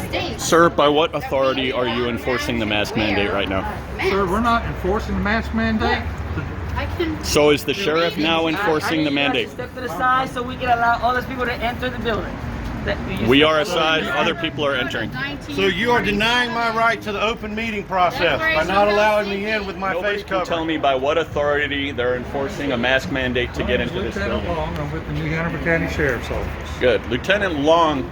state. Sir, by what authority are you enforcing the mask mandate right now? Sir, we're not enforcing the mask mandate. So is the sheriff now enforcing the mandate? Step to the side so we can allow all those people to enter the building. We are aside, other people are entering. So you are denying my right to the open meeting process by not allowing me in with my face covered. Tell me by what authority they're enforcing a mask mandate to get into this Lieutenant building. Long, I'm with the New Hanover County Sheriff's Office. Good. Lieutenant Long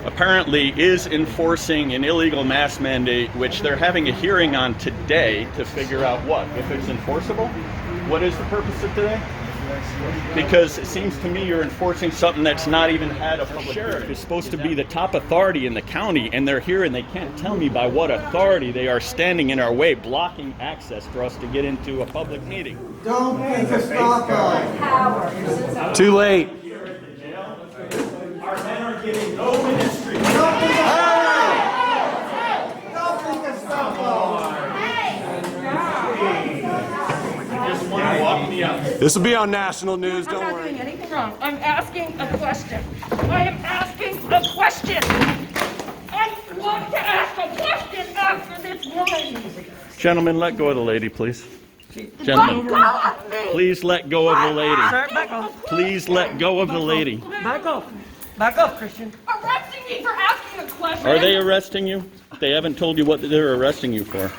apparently is enforcing an illegal mask mandate, which they're having a hearing on today to figure out if it's enforceable. What is the purpose of today? Because it seems to me you're enforcing something that's not even had a public sheriff. It's supposed to be the top authority in the county, and they're here and they can't tell me by what authority they are standing in our way, blocking access for us to get into a public meeting. Don't think to stop us. Too late. Our men are getting no ministry. Don't think to stop us. Just want to walk me out. This will be on national news, I'm don't not worry. doing anything wrong. I'm asking a question. I am asking a question. I want to ask a question after this woman. Gentlemen, let go of the lady, please. Let Gentlemen, go of me. please let go of the lady. Sir, back off. Please let go of the lady. Back off. Back off, Christian. Arresting me for asking a question. Are they arresting you? They haven't told you what they're arresting you for.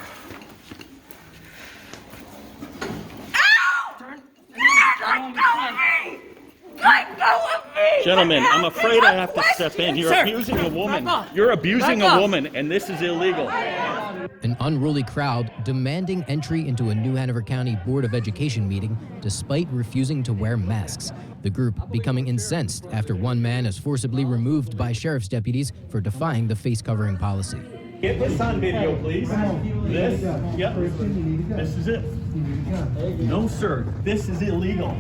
Let go of me! Gentlemen, I'm afraid I have to step in. You're abusing a woman. You're abusing a woman, and this is illegal. An unruly crowd demanding entry into a New Hanover County Board of Education meeting despite refusing to wear masks. The group becoming incensed after one man is forcibly removed by sheriff's deputies for defying the face covering policy. Get this on video, please. This? Yep. This is it. No, sir. This is illegal.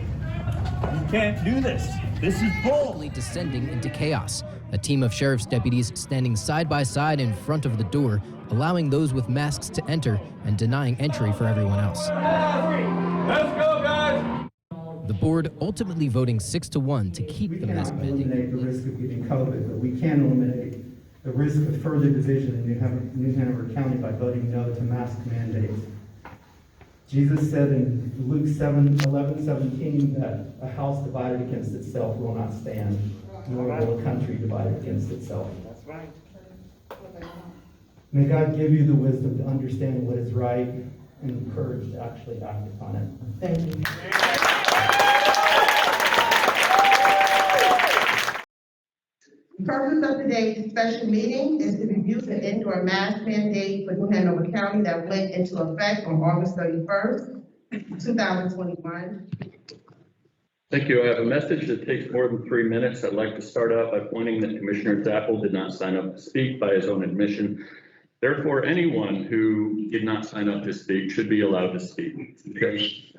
You can't do this. This is bull. Descending into chaos. A team of sheriff's deputies standing side by side in front of the door, allowing those with masks to enter and denying entry for everyone else. Let's go, guys. The board ultimately voting 6-1 to keep the mask mandate. Eliminate the risk of getting COVID, but we can eliminate the risk of further division in New Hanover County by voting no to mask mandates. Jesus said in Luke 11:17 that a house divided against itself will not stand, nor will a country divided against itself. That's right. May God give you the wisdom to understand what is right and the courage to actually act upon it. Thank you. The purpose of today's special meeting is to review the indoor mask mandate for New Hanover County that went into effect on August 31st, 2021. Thank you. I have a message that takes more than 3 minutes. I'd like to start out by pointing that Commissioner Zappel did not sign up to speak by his own admission. Therefore, anyone who did not sign up to speak should be allowed to speak. Okay.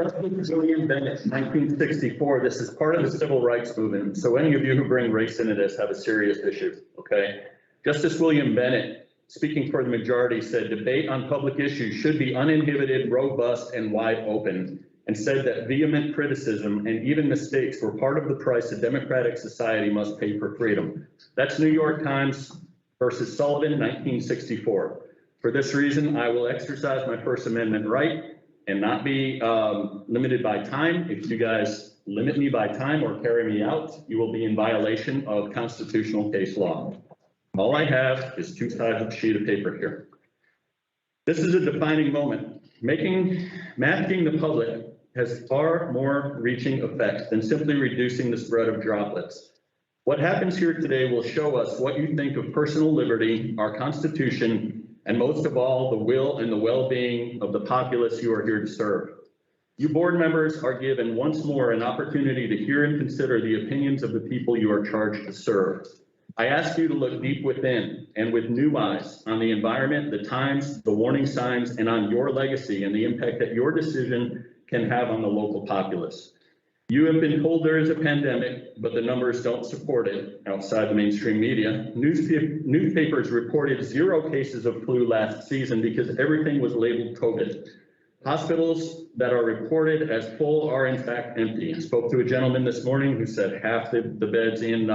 Justice William Bennett, 1964. This is part of the civil rights movement. So any of you who bring race into this have a serious issue, okay? Justice William Bennett, speaking for the majority, said debate on public issues should be uninhibited, robust, and wide open, and said that vehement criticism and even mistakes were part of the price a democratic society must pay for freedom. That's New York Times versus Sullivan, 1964. For this reason, I will exercise my First Amendment right and not be limited by time. If you guys limit me by time or carry me out, you will be in violation of constitutional case law. All I have is 2 sides of a sheet of paper here. This is a defining moment. Masking the public has far more reaching effects than simply reducing the spread of droplets. What happens here today will show us what you think of personal liberty, our Constitution, and most of all, the will and the well-being of the populace you are here to serve. You board members are given once more an opportunity to hear and consider the opinions of the people you are charged to serve. I ask you to look deep within and with new eyes on the environment, the times, the warning signs, and on your legacy and the impact that your decision can have on the local populace. You have been told there is a pandemic, but the numbers don't support it outside the mainstream media. Newspapers reported 0 cases of flu last season because everything was labeled COVID. Hospitals that are reported as full are in fact empty. I spoke to a gentleman this morning who said half the beds in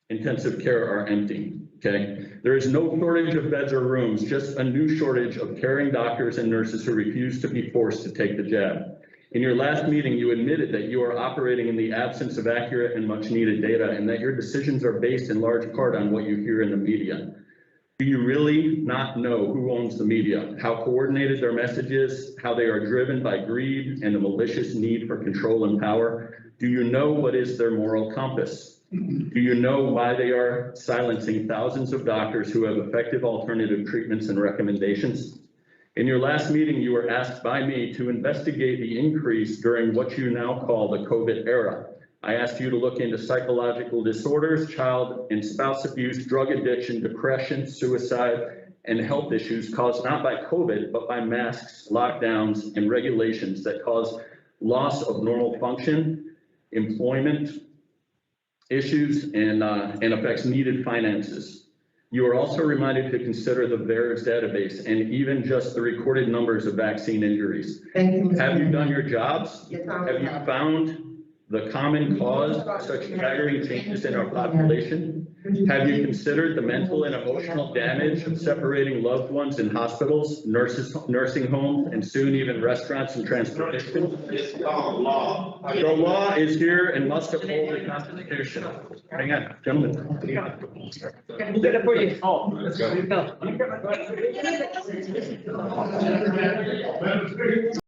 intensive care are empty, okay? There is no shortage of beds or rooms, just a new shortage of caring doctors and nurses who refuse to be forced to take the jab. In your last meeting, you admitted that you are operating in the absence of accurate and much needed data, and that your decisions are based in large part on what you hear in the media. Do you really not know who owns the media, how coordinated their message is, how they are driven by greed and a malicious need for control and power? Do you know what is their moral compass? Do you know why they are silencing thousands of doctors who have effective alternative treatments and recommendations? In your last meeting, you were asked by me to investigate the increase during what you now call the COVID era. I asked you to look into psychological disorders, child and spouse abuse, drug addiction, depression, suicide, and health issues caused not by COVID, but by masks, lockdowns, and regulations that cause loss of normal function, employment issues, and affects needed finances. You are also reminded to consider the VAERS database and even just the recorded numbers of vaccine injuries. Thank you, Mr. Have you Mayor. done your jobs? Your time Have is you up. found the common cause of such staggering changes in our population? Have you considered the mental and emotional damage of separating loved ones in hospitals, nursing homes, and soon even restaurants and transportation? It's called law. The law is here and must uphold the Constitution. Hang on, gentlemen. Get it for you. Oh, let's go.